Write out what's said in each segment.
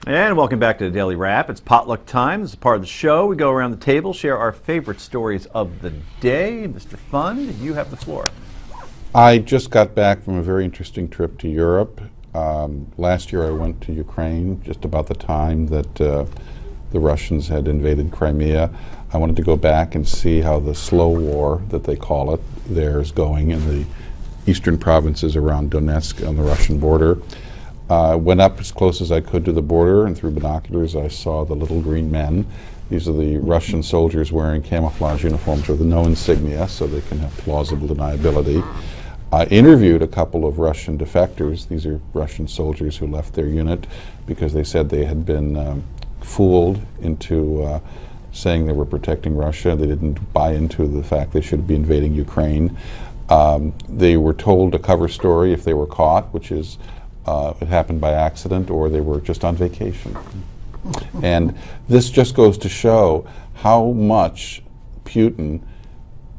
And welcome back to the Daily Wrap. It's potluck time. This is part of the show. We go around the table, share our favorite stories of the day. Mr. Fund, you have the floor. I just got back from a very interesting trip to Europe. Last year I went to Ukraine just about the time that the Russians had invaded Crimea. I wanted to go back and see how the slow war, that they call it, there is going in the eastern provinces around Donetsk on the Russian border. Went up as close as I could to the border, and through binoculars I saw the little green men. These are the Russian soldiers wearing camouflage uniforms with no insignia, so they can have plausible deniability. I interviewed a couple of Russian defectors. These are Russian soldiers who left their unit because they said they had been fooled into saying they were protecting Russia. They didn't buy into the fact they should be invading Ukraine. They were told a cover story if they were caught, which is it happened by accident, or they were just on vacation. And this just goes to show how much Putin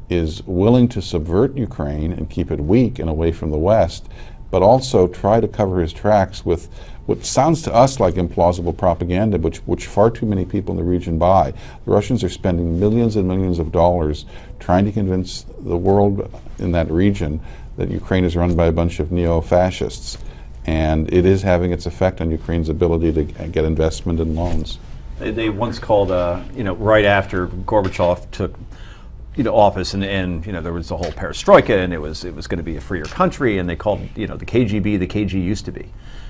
is willing to subvert Ukraine and keep it weak and away from the West, but also try to cover his tracks with what sounds to us like implausible propaganda, which far too many people in the region buy. The Russians are spending millions and millions of dollars trying to convince the world in that region that Ukraine is run by a bunch of neo-fascists. And it is having its effect on Ukraine's ability to get investment and loans. They once called, right after Gorbachev took, office, and there was the whole perestroika, and it was going to be a freer country, and they called, the KGB the KG used to be.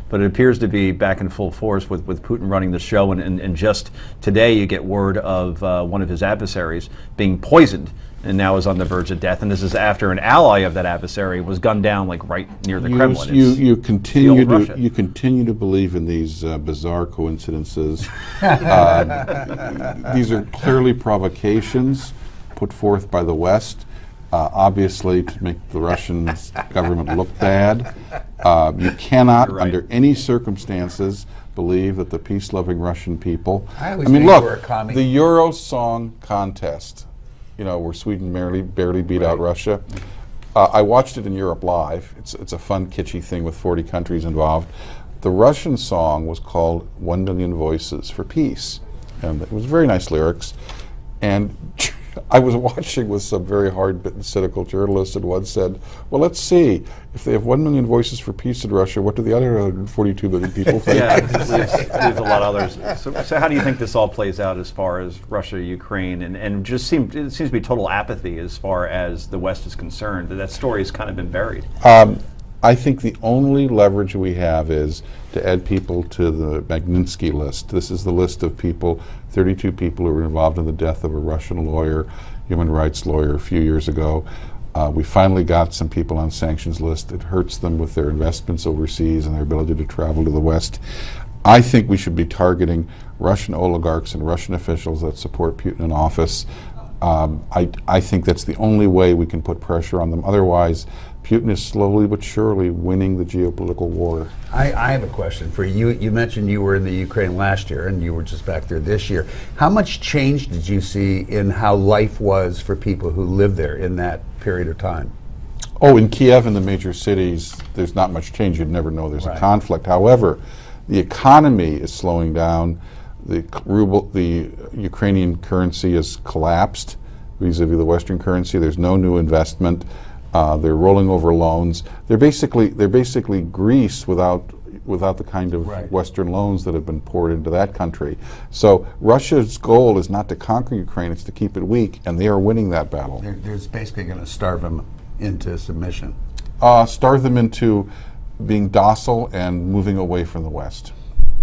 But it appears to be back in full force with Putin running the show, and just today you get word of one of his adversaries being poisoned and now is on the verge of death. And this is after an ally of that adversary was gunned down right near the Kremlin. You continue to believe in these bizarre coincidences. These are clearly provocations put forth by the West, obviously to make the Russian government look bad. You cannot, under any circumstances, believe that the peace-loving Russian people. I mean, look, the Euro Song Contest, where Sweden barely beat out Russia. I watched it in Europe live. It's a fun, kitschy thing with 40 countries involved. The Russian song was called 1 Million Voices for Peace, and it was very nice lyrics. And I was watching with some very hard-bitten, cynical journalists, and one said, well, let's see. If they have 1 million voices for peace in Russia, what do the other 142 million people think? Yeah, there's a lot of others. So how do you think this all plays out as far as Russia, Ukraine, and it seems to be total apathy as far as the West is concerned? That story has kind of been buried. I think the only leverage we have is to add people to the Magnitsky list. This is the list of people, 32 people who were involved in the death of a Russian lawyer, human rights lawyer, a few years ago. We finally got some people on sanctions list. It hurts them with their investments overseas and their ability to travel to the West. I think we should be targeting Russian oligarchs and Russian officials that support Putin in office. I think that's the only way we can put pressure on them. Otherwise, Putin is slowly but surely winning the geopolitical war. I have a question for you. You mentioned you were in the Ukraine last year and you were just back there this year. How much change did you see in how life was for people who lived there in that period of time? Oh, in Kiev and the major cities, there's not much change. You'd never know there's a conflict. However, the economy is slowing down. The ruble, the Ukrainian currency has collapsed vis-a-vis the Western currency. There's no new investment. They're rolling over loans. They're basically Greece without the kind of Western loans that have been poured into that country. So Russia's goal is not to conquer Ukraine; it's to keep it weak, and they are winning that battle. They're basically going to starve them into submission. Starve them into being docile and moving away from the West.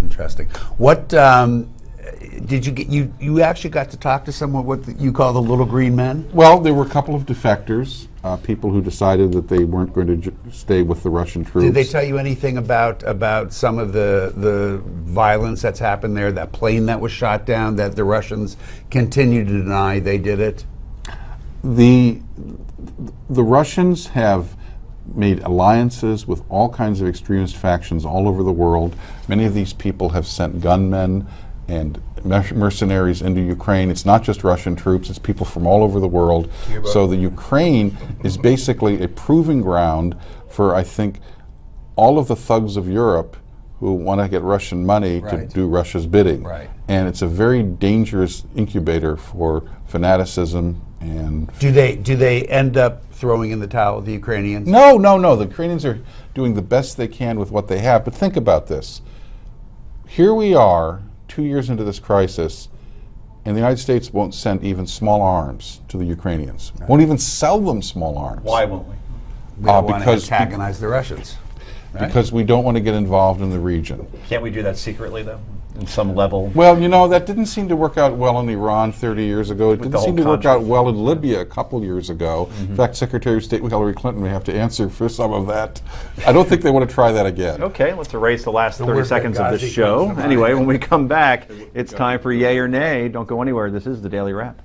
Interesting. What did you get? You actually got to talk to someone what you call the little green men? Well, there were a couple of defectors, people who decided that they weren't going to stay with the Russian troops. Did they tell you anything about some of the violence that's happened there? That plane that was shot down, that the Russians continue to deny they did it? The Russians have made alliances with all kinds of extremist factions all over the world. Many of these people have sent gunmen and mercenaries into Ukraine. It's not just Russian troops, it's people from all over the world. So the Ukraine is basically a proving ground for, I think, all of the thugs of Europe who want to get Russian money to Right. do Russia's bidding. Right. And it's a very dangerous incubator for fanaticism and Do they end up throwing in the towel, the Ukrainians? No. The Ukrainians are doing the best they can with what they have. But think about this. Here we are, 2 years into this crisis, and the United States won't send even small arms to the Ukrainians. Won't even sell them small arms. Why won't we? We don't want to because- antagonize the Russians. Right? Because we don't want to get involved in the region. Can't we do that secretly, though, in some level? Well, that didn't seem to work out well in Iran 30 years ago. It the didn't seem whole to work out conscience. well in Libya a couple years ago. In fact, Secretary of State Hillary Clinton may have to answer for some of that. I don't think they want to try that again. Okay, let's erase the last The 30 word seconds of this Benghazi show. comes to Anyway, mind. when we come back, it's time for Yay or Nay. Don't go anywhere. This is the Daily Wrap.